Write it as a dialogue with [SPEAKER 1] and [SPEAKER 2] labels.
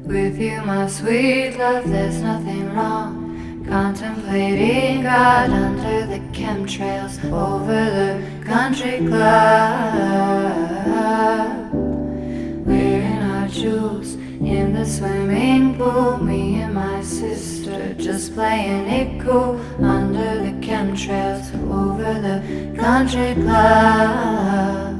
[SPEAKER 1] With you, my sweet love, there's nothing wrong. Contemplating God under the chemtrails over the country club. Wearing our jewels in the swimming pool. Me and my sister just playing it cool under the chemtrails over the country club.